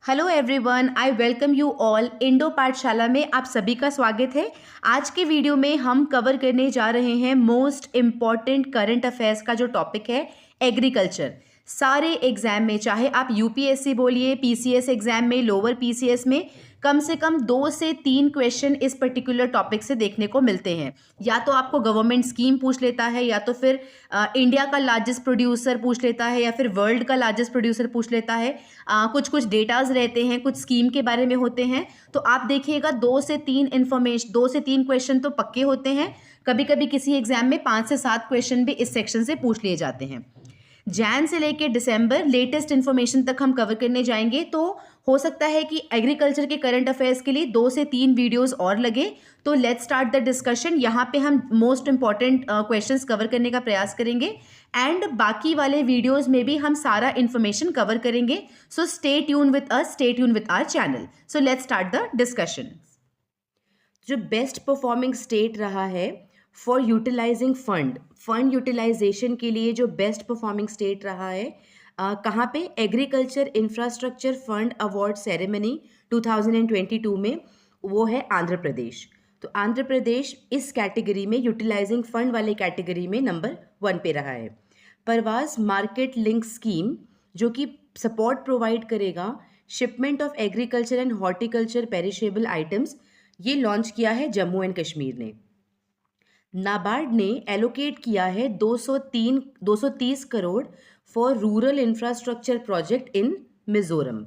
Hello everyone, I welcome you all. Indo पाठशाला में आप सभी का स्वागत है। आज के वीडियो में हम कवर करने जा रहे हैं मोस्ट इम्पॉर्टेंट करंट अफेयर्स का जो टॉपिक है एग्रीकल्चर। सारे एग्जाम में, चाहे आप यूपीएससी बोलिए, पीसीएस एग्जाम में, लोअर पीसीएस में, कम से कम 2 से 3 क्वेश्चन इस पर्टिकुलर टॉपिक से देखने को मिलते हैं। या तो आपको गवर्नमेंट स्कीम पूछ लेता है, या तो फिर इंडिया का लार्जेस्ट प्रोड्यूसर पूछ लेता है, या फिर वर्ल्ड का लार्जेस्ट प्रोड्यूसर पूछ लेता है। कुछ कुछ डेटाज रहते हैं, कुछ स्कीम के बारे में होते हैं। तो आप देखिएगा 2 से 3 क्वेश्चन तो पक्के होते हैं। कभी कभी किसी एग्जाम में 5 से 7 क्वेश्चन भी इस सेक्शन से पूछ लिए जाते हैं। जैन से लेके दिसंबर लेटेस्ट इन्फॉर्मेशन तक हम कवर करने जाएंगे। तो हो सकता है कि एग्रीकल्चर के करंट अफेयर्स के लिए 2 से 3 वीडियोस और लगे। तो लेट्स स्टार्ट द डिस्कशन। यहाँ पे हम मोस्ट इंपॉर्टेंट क्वेश्चंस कवर करने का प्रयास करेंगे एंड बाकी वाले वीडियोस में भी हम सारा इन्फॉर्मेशन कवर करेंगे। So stay tune with us, stay tune with our channel. So let's start the discussion. जो बेस्ट परफॉर्मिंग स्टेट रहा है फॉर यूटिलाइजिंग फंड यूटिलाइजेशन के लिए, जो बेस्ट परफॉर्मिंग स्टेट रहा है कहाँ पे, agriculture infrastructure fund award ceremony 2022 में, वो है आंध्र प्रदेश। तो आंध्र प्रदेश इस कैटेगरी में, यूटिलाइजिंग फंड वाले कैटेगरी में नंबर 1 पे रहा है। परवास मार्केट लिंक स्कीम, जो कि सपोर्ट प्रोवाइड करेगा shipment of agriculture and horticulture perishable items, ये लॉन्च किया है जम्मू एंड कश्मीर ने। नाबार्ड ने एलोकेट किया है 230 crore for rural infrastructure project in Mizoram.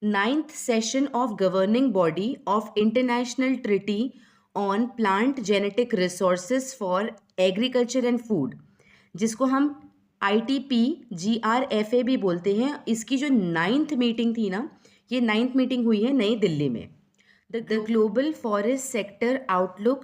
9th session of governing body of international treaty on plant genetic resources for agriculture and food, जिसको हम ITP-GRFA भी बोलते हैं, इसकी जो 9th मीटिंग थी ना, ये 9th मीटिंग हुई है नई दिल्ली में। The global forest sector outlook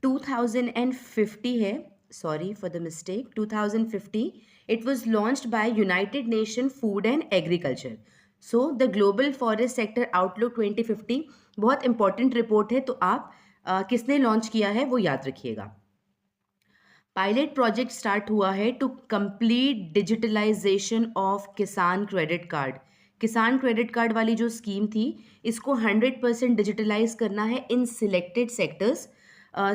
2050 है, sorry for the mistake, 2050। It was launched by United nation food and agriculture. So the global forest sector outlook 2050 बहुत इंपॉर्टेंट रिपोर्ट है। तो आप किसने लॉन्च किया है वो याद रखिएगा। पायलट प्रोजेक्ट स्टार्ट हुआ है टू कंप्लीट डिजिटलाइजेशन ऑफ किसान क्रेडिट कार्ड। किसान क्रेडिट कार्ड वाली जो स्कीम थी, इसको 100% डिजिटलाइज करना है इन सिलेक्टेड सेक्टर्स।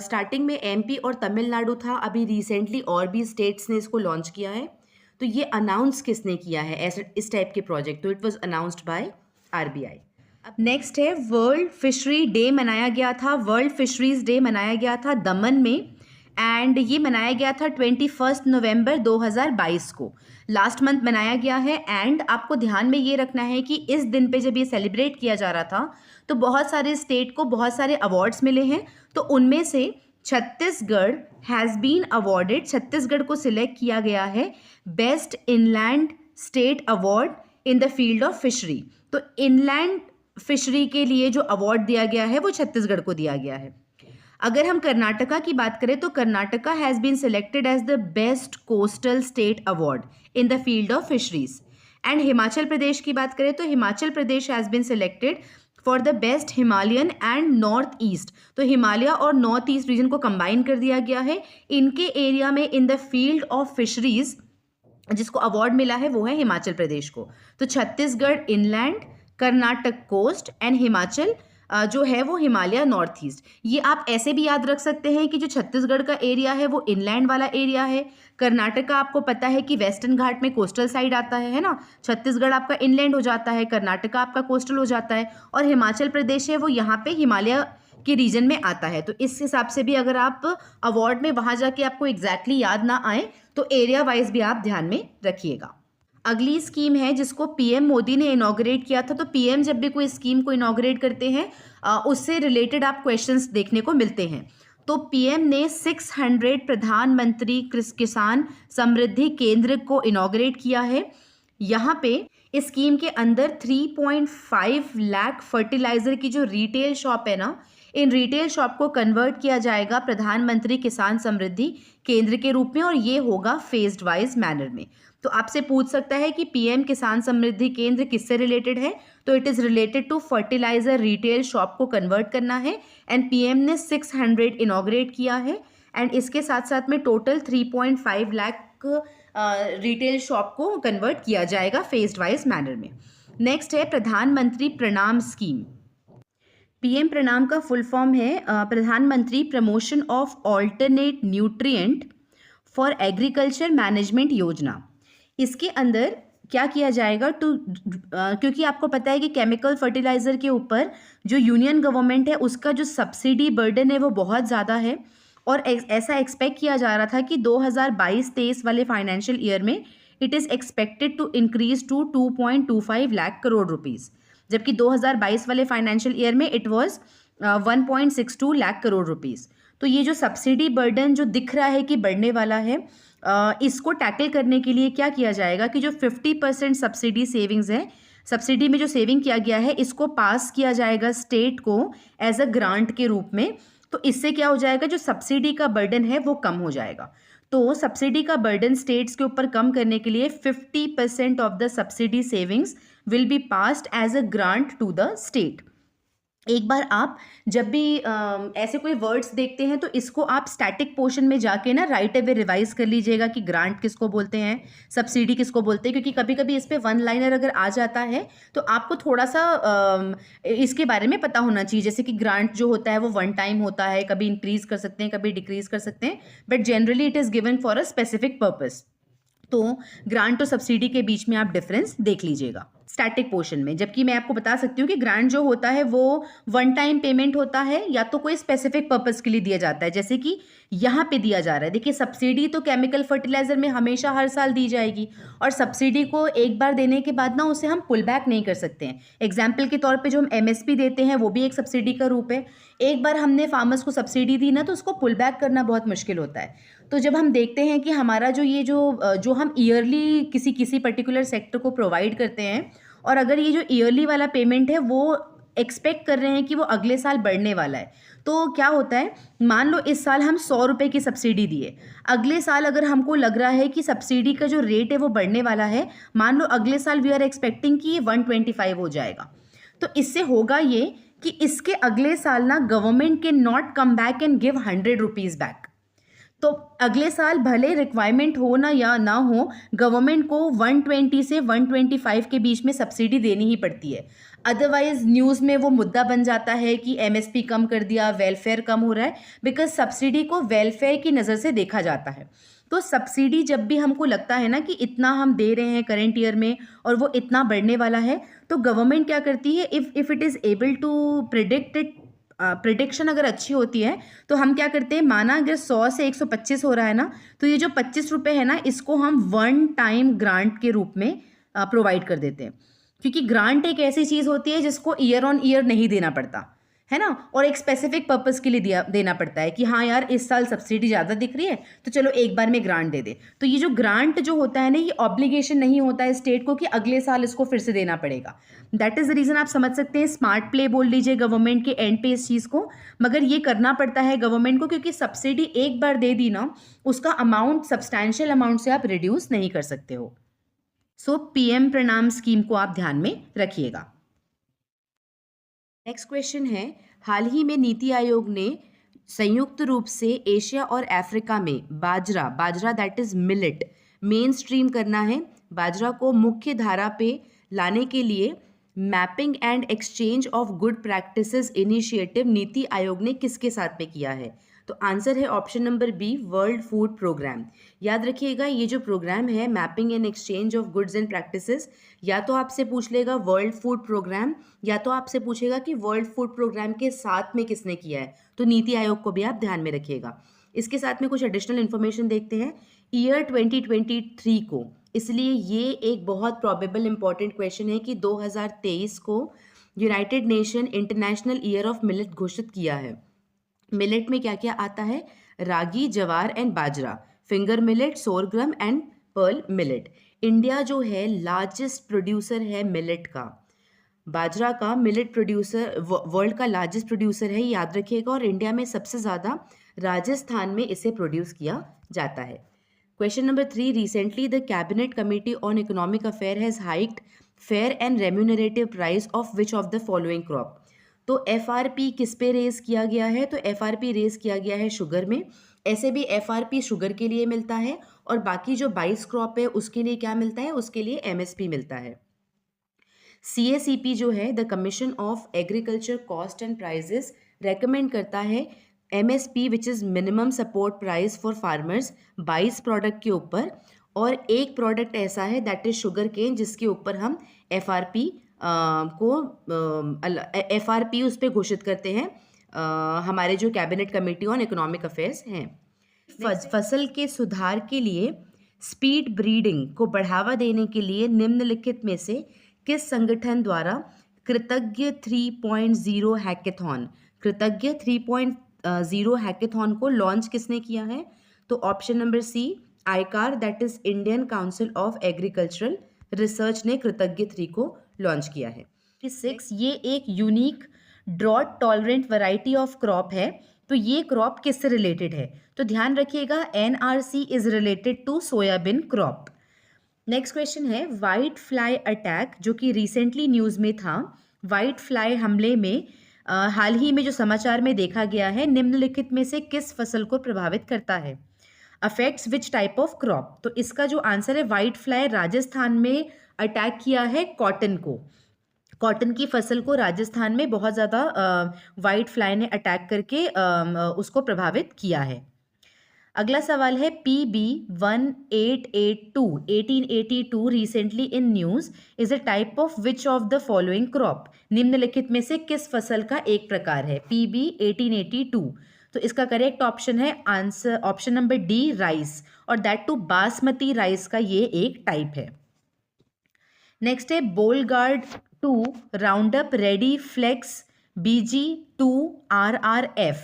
स्टार्टिंग में MP और तमिलनाडु था, अभी रिसेंटली और भी स्टेट्स ने इसको लॉन्च किया है। तो ये अनाउंस किसने किया है ऐसे इस टाइप के प्रोजेक्ट? तो it was announced by RBI। अब नेक्स्ट है वर्ल्ड फिशरी डे मनाया गया था, वर्ल्ड फिशरीज डे मनाया गया था दमन में, एंड ये मनाया गया था 21 नवंबर 2022 को, लास्ट मंथ मनाया गया है। एंड आपको ध्यान में ये रखना है कि इस दिन पे जब ये सेलिब्रेट किया जा रहा था तो बहुत सारे स्टेट को बहुत सारे अवार्ड्स मिले हैं। तो उनमें से Chhattisgarh has been awarded, Chhattisgarh को सिलेक्ट किया गया है best inland state award in the field of fishery. तो इनलैंड फिशरी के लिए जो अवार्ड दिया गया है वो छत्तीसगढ़ को दिया गया है। अगर हम कर्नाटका की बात करें तो Karnataka has been selected as the best coastal state award in the field of fisheries. And Himachal Pradesh की बात करें तो Himachal Pradesh has been selected for the best Himalayan and north east. तो हिमालय और नॉर्थ ईस्ट रीजन को कंबाइन कर दिया गया है। इनके एरिया में in the field of fisheries जिसको अवार्ड मिला है वो है हिमाचल प्रदेश को। तो Chhattisgarh inland, Karnataka coast and Himachal जो है वो हिमालय नॉर्थ ईस्ट। ये आप ऐसे भी याद रख सकते हैं कि जो छत्तीसगढ़ का एरिया है वो इनलैंड वाला एरिया है। कर्नाटका आपको पता है कि वेस्टर्न घाट में कोस्टल साइड आता है ना। छत्तीसगढ़ आपका इनलैंड हो जाता है, कर्नाटका आपका कोस्टल हो जाता है, और हिमाचल प्रदेश है वो यहाँ पे हिमालय के रीजन में आता है। तो इस हिसाब से भी अगर आप अवार्ड में वहाँ जाके आपको एग्जैक्टली याद ना आए तो एरिया वाइज भी आप ध्यान में रखिएगा। अगली स्कीम है जिसको PM मोदी ने इनॉग्रेट किया था। तो PM जब भी कोई स्कीम को इनॉग्रेट करते हैं उससे रिलेटेड आप क्वेश्चंस देखने को मिलते हैं। तो PM ने 600 प्रधानमंत्री किसान समृद्धि केंद्र को इनॉग्रेट किया है। यहाँ पे इस स्कीम के अंदर 3.5 लाख फर्टिलाइजर की जो रिटेल शॉप है ना, इन रिटेल शॉप को कन्वर्ट किया जाएगा प्रधानमंत्री किसान समृद्धि केंद्र के रूप में, और ये होगा फेज्ड वाइज मैनर में। तो आपसे पूछ सकता है कि PM किसान समृद्धि केंद्र किससे रिलेटेड है? तो it is related to fertiliser retail shop को कन्वर्ट करना है, एंड PM ने 600 इनॉग्रेट किया है। एंड इसके साथ साथ में टोटल 3.5 लाख रिटेल शॉप को कन्वर्ट किया जाएगा फेज्ड वाइज मैनर में। नेक्स्ट है प्रधानमंत्री प्रणाम स्कीम। पीएम प्रणाम का फुल फॉर्म है प्रधानमंत्री promotion of alternate nutrient for agriculture management योजना। इसके अंदर क्या किया जाएगा क्योंकि आपको पता है कि केमिकल फर्टिलाइज़र के ऊपर जो यूनियन गवर्नमेंट है उसका जो सब्सिडी बर्डन है वो बहुत ज़्यादा है, और ऐसा एक्सपेक्ट किया जा रहा था कि 2022-23 वाले फाइनेंशियल ईयर में it is expected to increase to 2.25 lakh crore rupees, जबकि 2022 वाले फाइनेंशियल ईयर में it was 1.62 lakh crore rupees. तो ये जो सब्सिडी बर्डन जो दिख रहा है कि बढ़ने वाला है, इसको टैकल करने के लिए क्या किया जाएगा कि जो 50% सब्सिडी सेविंग्स है, सब्सिडी में जो सेविंग किया गया है इसको पास किया जाएगा स्टेट को एज अ ग्रांट के रूप में। तो इससे क्या हो जाएगा, जो सब्सिडी का बर्डन है वो कम हो जाएगा। तो सब्सिडी का बर्डन स्टेट्स के ऊपर कम करने के लिए 50% of the subsidy savings will be passed as a grant to the state. एक बार आप जब भी ऐसे कोई वर्ड्स देखते हैं तो इसको आप स्टैटिक पोर्शन में जाके ना राइट अवे रिवाइज कर लीजिएगा कि ग्रांट किसको बोलते हैं, सब्सिडी किसको बोलते हैं, क्योंकि कभी कभी इस पे वन लाइनर अगर आ जाता है तो आपको थोड़ा सा इसके बारे में पता होना चाहिए। जैसे कि ग्रांट जो होता है वो वन टाइम होता है, कभी इंक्रीज कर सकते हैं कभी डिक्रीज कर सकते हैं, but generally it is given for a specific purpose. तो ग्रांट और सब्सिडी के बीच में आप डिफरेंस देख लीजिएगा स्टैटिक पोर्शन में। जबकि मैं आपको बता सकती हूँ कि ग्रांट जो होता है वो वन टाइम पेमेंट होता है या तो कोई स्पेसिफिक पर्पस के लिए दिया जाता है, जैसे कि यहाँ पे दिया जा रहा है। देखिए सब्सिडी तो केमिकल फर्टिलाइजर में हमेशा हर साल दी जाएगी, और सब्सिडी को एक बार देने के बाद ना उसे हम पुल बैक नहीं कर सकते हैं। एग्जाम्पल के तौर पे जो हम एमएसपी देते हैं वो भी एक सब्सिडी का रूप है। एक बार हमने फार्मर्स को सब्सिडी दी ना तो उसको पुल बैक करना बहुत मुश्किल होता है। तो जब हम देखते हैं कि हमारा जो हम ईयरली किसी पर्टिकुलर सेक्टर को प्रोवाइड करते हैं, और अगर ये जो ईयरली वाला पेमेंट है वो एक्सपेक्ट कर रहे हैं कि वो अगले साल बढ़ने वाला है, तो क्या होता है, मान लो इस साल हम 100 रुपये की सब्सिडी दिए, अगले साल अगर हमको लग रहा है कि सब्सिडी का जो रेट है वो बढ़ने वाला है, मान लो अगले साल वी आर एक्सपेक्टिंग कि ये 125 हो जाएगा, तो इससे होगा ये कि इसके अगले साल ना government can not come back and give 100 rupees back. तो अगले साल भले रिक्वायरमेंट हो ना या ना हो, गवर्नमेंट को 120 से 125 के बीच में सब्सिडी देनी ही पड़ती है। अदरवाइज न्यूज़ में वो मुद्दा बन जाता है कि एमएसपी कम कर दिया, वेलफेयर कम हो रहा है, बिकॉज सब्सिडी को वेलफेयर की नज़र से देखा जाता है। तो सब्सिडी जब भी हमको लगता है ना कि इतना हम दे रहे हैं करंट ईयर में और वो इतना बढ़ने वाला है, तो गवर्नमेंट क्या करती है, if it is able to predict it, prediction अगर अच्छी होती है तो हम क्या करते हैं, माना अगर 100 से 125 हो रहा है ना, तो ये जो 25 रुपये है ना इसको हम वन टाइम ग्रांट के रूप में प्रोवाइड कर देते हैं। क्योंकि ग्रांट एक ऐसी चीज़ होती है जिसको ईयर ऑन ईयर नहीं देना पड़ता है ना, और एक स्पेसिफिक पर्पस के लिए देना पड़ता है कि हाँ यार इस साल सब्सिडी ज़्यादा दिख रही है तो चलो एक बार में ग्रांट दे दे। तो ये जो ग्रांट जो होता है ना, ये ऑब्लिगेशन नहीं होता है स्टेट को कि अगले साल इसको फिर से देना पड़ेगा। दैट इज़ द रीज़न आप समझ सकते हैं स्मार्ट प्ले बोल लीजिए गवर्नमेंट के एंड पे इस चीज़ को, मगर ये करना पड़ता है गवर्नमेंट को, क्योंकि सब्सिडी एक बार दे दी ना उसका अमाउंट सब्सटैंशियल अमाउंट से आप रिड्यूस नहीं कर सकते हो। सो पीएम प्रणाम स्कीम को आप ध्यान में रखिएगा। नेक्स्ट क्वेश्चन है, हाल ही में नीति आयोग ने संयुक्त रूप से एशिया और अफ्रीका में बाजरा that is millet mainstream करना है। बाजरा को मुख्य धारा पे लाने के लिए mapping and exchange of good practices initiative NITI Aayog ने किसके साथ में किया है? तो आंसर है option number B, World Food Programme. याद रखिएगा ये जो प्रोग्राम है mapping and exchange of goods and practices, या तो आपसे पूछ लेगा वर्ल्ड फूड प्रोग्राम या तो आपसे पूछेगा कि वर्ल्ड फूड प्रोग्राम के साथ में किसने किया है, तो नीति आयोग को भी आप ध्यान में रखिएगा। इसके साथ में कुछ एडिशनल इन्फॉर्मेशन देखते हैं ईयर 2023 को, इसलिए ये एक बहुत प्रॉबेबल इंपॉर्टेंट क्वेश्चन है कि 2023 को United nation international year of millet घोषित किया है। मिलेट में क्या क्या आता है? Ragi, jowar and bajra, finger millet, sorghum and pearl millet. India जो है लार्जेस्ट प्रोड्यूसर है मिलेट का, बाजरा का मिलेट प्रोड्यूसर वर्ल्ड का लार्जेस्ट प्रोड्यूसर है, याद रखिएगा। और इंडिया में सबसे ज़्यादा राजस्थान में इसे प्रोड्यूस किया जाता है। Question number 3, recently the cabinet committee on economic affair has hiked fair and remunerative price of which of the following crop. तो एफआरपी किस पे रेज किया गया है? तो एफआरपी रेज किया गया है शुगर में। ऐसे भी FRP शुगर के लिए मिलता है, और बाकी जो 22 क्रॉप है उसके लिए क्या मिलता है, उसके लिए MSP मिलता है। CACP जो है, the Commission of Agriculture Cost and Prices, recommend करता है MSP which is minimum support price for farmers 22 product के ऊपर, और एक प्रोडक्ट ऐसा है दैट इज शुगर केन जिसके ऊपर हम FRP FRP उस पर घोषित करते हैं हमारे जो cabinet committee on economic affairs हैं। फसल के सुधार के लिए स्पीड ब्रीडिंग को बढ़ावा देने के लिए निम्नलिखित में से किस संगठन द्वारा कृतज्ञ 3.0 हैकेथॉन, कृतज्ञ 3.0 हैकेथॉन को लॉन्च किसने किया है? तो option number C, ICAR, that is Indian Council of Agricultural Research ने कृतज्ञ 3 को लॉन्च किया है। 6, ये एक unique drought tolerant variety of crop है। तो ये क्रॉप किससे रिलेटेड है? तो ध्यान रखिएगा, NRC इज related to soybean crop. Next question है वाइट फ्लाई अटैक, जो कि रिसेंटली न्यूज़ में था। वाइट फ्लाई हमले में हाल ही में जो समाचार में देखा गया है, निम्नलिखित में से किस फसल को प्रभावित करता है? Affects which type of crop? तो इसका जो आंसर है, वाइट फ्लाई राजस्थान में अटैक किया है कॉटन को। कॉटन की फसल को राजस्थान में बहुत ज़्यादा वाइट फ्लाई ने अटैक करके उसको प्रभावित किया है। अगला सवाल है PB1882 1882 recently in news is a type of which of the following crop? निम्नलिखित में से किस फसल का एक प्रकार है PB1882? तो इसका करेक्ट ऑप्शन है answer option number D, rice, और दैट टू बासमती राइस का ये एक टाइप है। नेक्स्ट है Bollgard 2 Roundup Ready Flex BG2 RRF,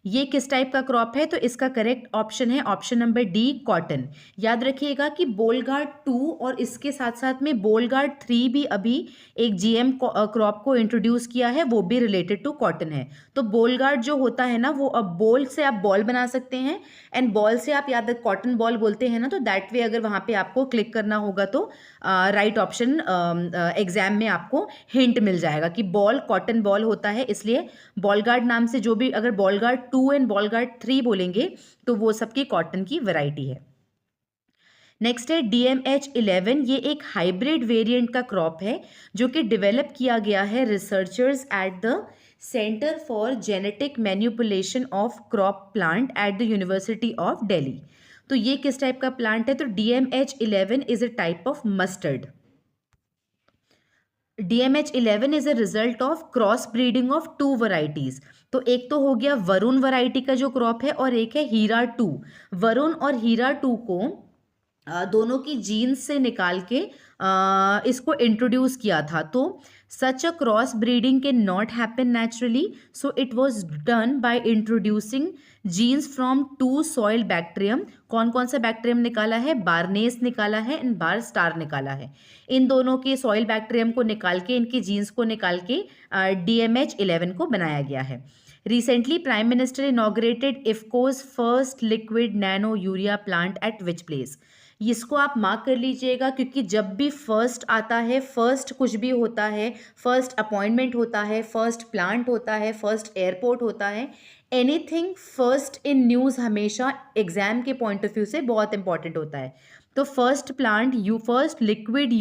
ये किस टाइप का क्रॉप है? तो इसका करेक्ट ऑप्शन है ऑप्शन नंबर डी, कॉटन। याद रखिएगा कि बोलगार्ड 2 और इसके साथ साथ में बोलगार्ड 3 भी अभी एक GM क्रॉप को इंट्रोड्यूस किया है, वो भी रिलेटेड टू कॉटन है। तो बोलगार्ड जो होता है ना, वो अब बोल से आप बॉल बना सकते हैं, एंड बॉल से आप याद कॉटन बॉल बोलते हैं ना, तो दैट वे अगर वहाँ पे आपको क्लिक करना होगा तो राइट ऑप्शन एग्जाम में आपको हिंट मिल जाएगा कि बॉल कॉटन बॉल होता है, इसलिए बॉलगार्ड नाम से जो भी अगर बॉलगार्ड 2 एंड बॉलगार्ड 3 बोलेंगे तो वो सबकी कॉटन की वैरायटी है। नेक्स्ट है DMH11, ये एक हाइब्रिड वेरिएंट का क्रॉप है जो कि डेवलप किया गया है researchers at the centre for genetic manipulation of crop plant at the university of Delhi. तो ये किस टाइप का प्लांट है? तो DMH11 is a type of mustard. DMH11 is a result of cross breeding of 2 varieties. तो एक तो हो गया वरुण वैरायटी का जो क्रॉप है, और एक है हीरा 2। वरुण और हीरा 2 को दोनों की जीन्स से निकाल के इसको इंट्रोड्यूस किया था। तो such a cross breeding can not happen naturally, so it was done by introducing genes from 2 soil bacterium. कौन कौन सा बैक्टीरियम निकाला है? बारनेस निकाला है एंड बार स्टार निकाला है। इन दोनों के सॉइल बैक्टीरियम को निकाल के, इनकी जीन्स को निकाल के DMH11 को बनाया गया है। Recently, Prime Minister inaugurated IFFCO's first liquid nano urea plant at which place? इसको आप मार्क कर लीजिएगा, क्योंकि जब भी फर्स्ट आता है, फर्स्ट कुछ भी होता है, फर्स्ट अपॉइंटमेंट होता है, फर्स्ट प्लांट होता है, फर्स्ट एयरपोर्ट होता है, एनीथिंग फर्स्ट इन न्यूज़ हमेशा एग्जाम के पॉइंट ऑफ व्यू से बहुत इंपॉर्टेंट होता है। तो first plant first liquid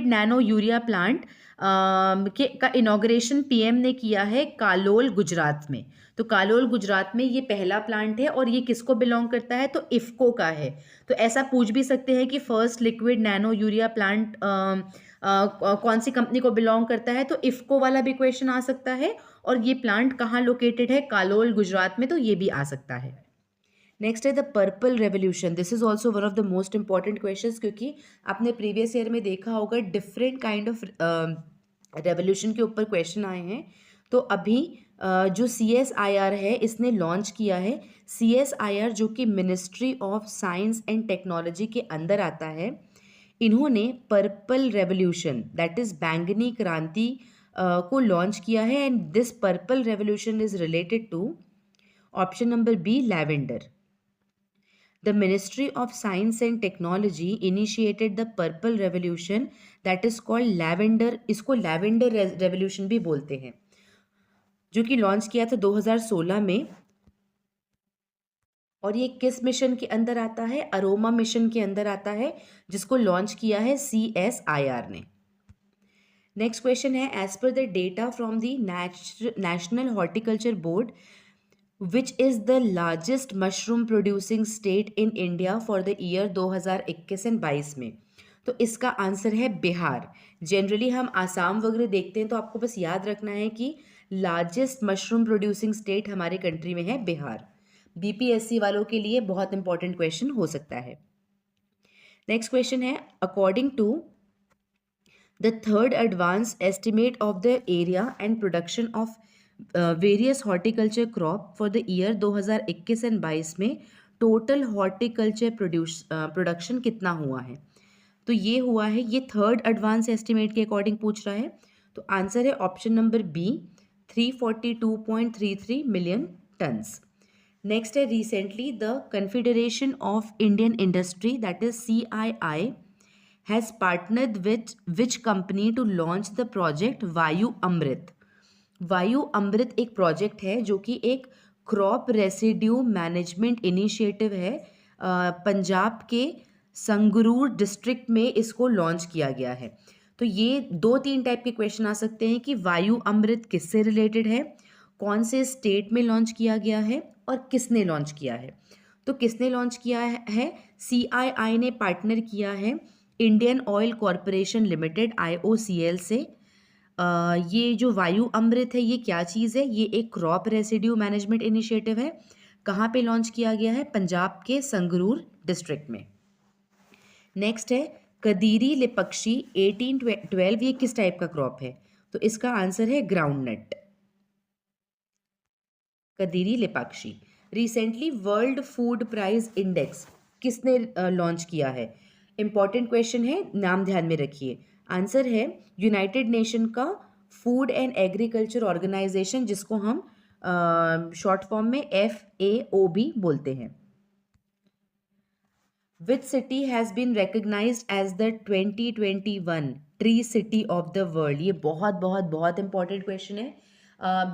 nano urea plant का इनॉग्रेशन PM ने किया है कालोल गुजरात में। तो कालोल गुजरात में ये पहला प्लांट है, और ये किसको बिलोंग करता है? तो IFFCO का है। तो ऐसा पूछ भी सकते हैं कि first liquid nano urea plant कौन सी कंपनी को बिलोंग करता है? तो IFFCO वाला भी क्वेश्चन आ सकता है, और ये प्लांट कहाँ लोकेटेड है? कालोल गुजरात में, तो ये भी आ सकता है। नेक्स्ट है the purple revolution. This is also one of the most important question, क्योंकि आपने प्रीवियस ईयर में देखा होगा डिफरेंट काइंड ऑफ रेवोल्यूशन के ऊपर क्वेश्चन आए हैं। तो अभी जो CSIR है इसने लॉन्च किया है। CSIR जो कि ministry of science and technology के अंदर आता है, इन्होंने पर्पल रेवोल्यूशन दैट इज बैंगनी क्रांति को लॉन्च किया है, and this purple revolution is related to option number B, lavender. The Ministry of Science and Technology initiated the Purple Revolution that is called Lavender, इसको Lavender Revolution भी बोलते हैं, जो कि लॉन्च किया था 2016 में और ये किस मिशन के अंदर आता है? अरोमा मिशन के अंदर आता है, जिसको लॉन्च किया है CSIR ने। नेक्स्ट क्वेश्चन है, as per the data from the National Horticulture Board which is the largest mushroom producing state in India for the year 2021 and 22 में? तो इसका आंसर है बिहार। जनरली हम आसाम वगैरह देखते हैं, तो आपको बस याद रखना है कि लार्जेस्ट मशरूम प्रोड्यूसिंग स्टेट हमारे कंट्री में है बिहार। BPSC वालों के लिए बहुत इंपॉर्टेंट क्वेश्चन हो सकता है। नेक्स्ट क्वेश्चन है, according to the third advanced estimate of the area and production of various horticulture crop for the year 2021 and 22 में टोटल हॉर्टिकल्चर प्रोडक्शन कितना हुआ है? तो ये हुआ है, ये थर्ड एडवांस एस्टिमेट के अकॉर्डिंग पूछ रहा है, तो आंसर है option number b, 342.33 million tons. Next है, recently the confederation of Indian industry that is CII has partnered with which company to launch the project वायु अमृत? वायु अमृत एक प्रोजेक्ट है जो कि एक क्रॉप रेसिड्यू मैनेजमेंट इनिशिएटिव है। पंजाब के संगरूर डिस्ट्रिक्ट में इसको लॉन्च किया गया है। तो ये 2-3 टाइप के क्वेश्चन आ सकते हैं कि वायु अमृत किससे रिलेटेड है, कौन से स्टेट में लॉन्च किया गया है, और किसने लॉन्च किया है। तो किसने लॉन्च किया है? CII ने पार्टनर किया है Indian oil corporation limited IOCL से। ये जो वायु अमृत है, ये क्या चीज़ है? ये एक क्रॉप रेसिड्यू मैनेजमेंट इनिशिएटिव है। कहाँ पे लॉन्च किया गया है? पंजाब के संगरूर डिस्ट्रिक्ट में। नेक्स्ट है, कदीरी लिपक्षी 1812, ये किस टाइप का क्रॉप है? तो इसका आंसर है groundnut, Kadiri Lepakshi. Recently world food price index किसने लॉन्च किया है? इंपॉर्टेंट क्वेश्चन है, नाम ध्यान में रखिए। आंसर है यूनाइटेड नेशन का फूड एंड एग्रीकल्चर ऑर्गेनाइजेशन, जिसको हम शॉर्ट फॉर्म में FAO भी बोलते हैं। Which city has been recognised as the 2021 tree city of the world? ये बहुत बहुत बहुत इंपॉर्टेंट क्वेश्चन है।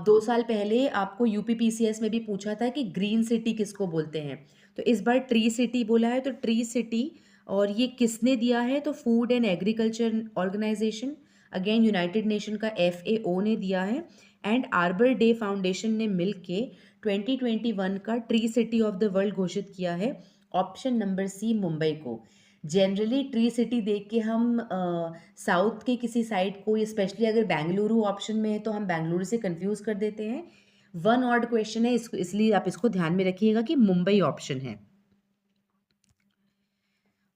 2 साल पहले आपको UPPCS में भी पूछा था कि ग्रीन सिटी किसको बोलते हैं, तो इस बार ट्री सिटी बोला है। तो ट्री सिटी, और ये किसने दिया है? तो Food and Agriculture Organization, again United Nation का FAO ने दिया है, एंड आर्बर डे फाउंडेशन ने मिल के 2021 का tree city of the world घोषित किया है, ऑप्शन नंबर सी, मुंबई को। जनरली ट्री सिटी देख के हम साउथ के किसी साइड को, स्पेशली अगर बेंगलुरु ऑप्शन में है तो हम बेंगलुरु से कंफ्यूज कर देते हैं। वन ऑड क्वेश्चन है, इसको इसलिए आप इसको ध्यान में रखिएगा कि मुंबई ऑप्शन है।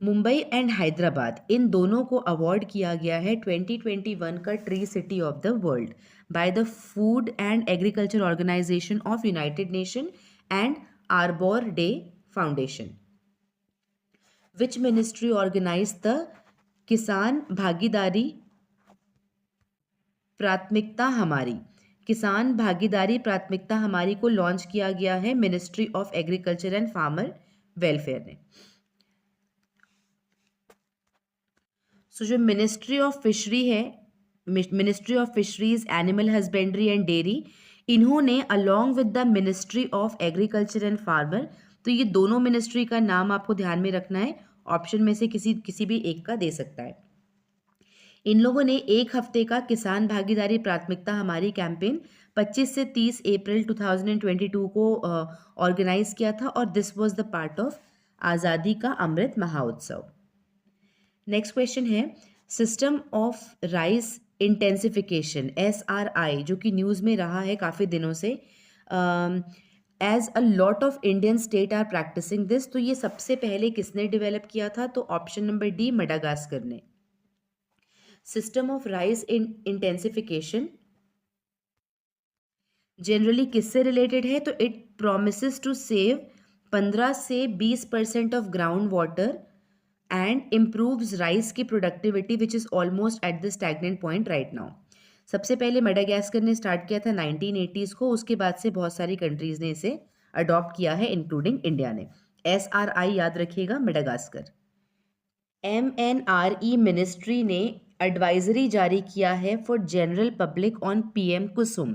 मुंबई एंड हैदराबाद, इन दोनों को अवार्ड किया गया है 2021 का tree city of the world by the Food and Agriculture Organization of United Nation and Arbor Day Foundation. Which ministry organize the Kisan Bhagidari प्राथमिकता हमारी? किसान भागीदारी प्राथमिकता हमारी को लॉन्च किया गया है ministry of agriculture and farmer welfare ने। सो जो मिनिस्ट्री ऑफ फिशरी है, ministry of fisheries, animal husbandry and dairy, इन्होंने along with the ministry of agriculture and farmer, तो ये दोनों मिनिस्ट्री का नाम आपको ध्यान में रखना है, ऑप्शन में से किसी भी एक का दे सकता है। इन लोगों ने एक हफ्ते का किसान भागीदारी प्राथमिकता हमारी कैंपेन 25 से 30 अप्रैल 2022 को ऑर्गेनाइज किया था, और this was the part of आज़ादी का अमृत महोत्सव। नेक्स्ट क्वेश्चन है, system of rice intensification SRI, जो कि न्यूज़ में रहा है काफ़ी दिनों से, as a lot of Indian state are practicing this, तो ये सबसे पहले किसने डेवलप किया था? तो ऑप्शन नंबर डी, मडागास्कर ने। System of rice intensification generally किससे रिलेटेड है? तो इट प्रोमिसेस टू सेव 15 से 20% of ground water and improves rice की productivity which is almost at the stagnant point right now. सबसे पहले मेडागास्कर ने start किया था 1980s को, उसके बाद से बहुत सारी कंट्रीज़ ने इसे अडॉप्ट किया है इंक्लूडिंग इंडिया ने। SRI याद रखिएगा, मेडागास्कर। MNRE मिनिस्ट्री ने एडवाइजरी जारी किया है for general public on PM Kusum,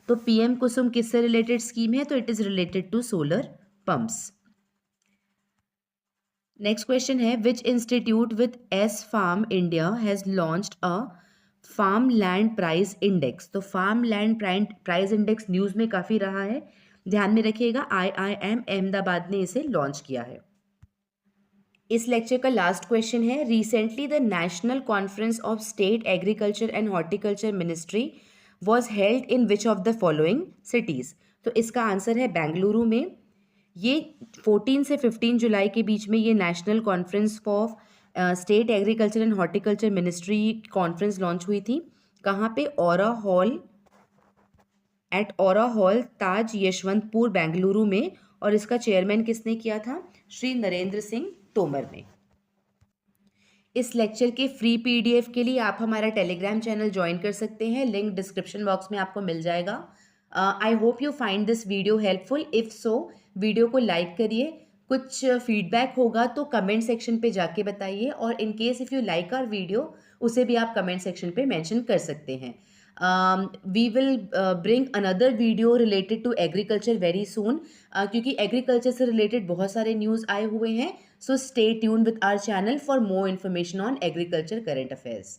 तो PM कुसुम किससे रिलेटेड स्कीम है? तो it is related to solar pumps. Next question है which institute with S farm India has launched a farm land price index. तो farm land price index news में काफ़ी रहा है, ध्यान में रखिएगा। IIM अहमदाबाद ने इसे लॉन्च किया है। इस लेक्चर का लास्ट क्वेश्चन है recently the national conference of state agriculture and horticulture ministry was held in which of the following cities. तो इसका आंसर है बेंगलुरु में। ये 14 से 15 जुलाई के बीच में ये national conference of state agriculture and horticulture ministry conference launch हुई थी। कहाँ पे? ओरा हॉल ताज यशवंतपुर बेंगलुरु में। और इसका चेयरमैन किसने किया था? श्री नरेंद्र सिंह तोमर ने। इस लेक्चर के फ्री PDF के लिए आप हमारा टेलीग्राम चैनल ज्वाइन कर सकते हैं, लिंक डिस्क्रिप्शन बॉक्स में आपको मिल जाएगा। I hope you find this video helpful. If so video को लाइक करिए, कुछ फीडबैक होगा तो कमेंट सेक्शन पे जाके बताइए, और in case if you like our video उसे भी आप कमेंट सेक्शन पे मेंशन कर सकते हैं। We will bring another video related to agriculture very soon, क्योंकि एग्रीकल्चर से रिलेटेड बहुत सारे न्यूज़ आए हुए हैं। So stay tuned with our channel for more information on agriculture current affairs.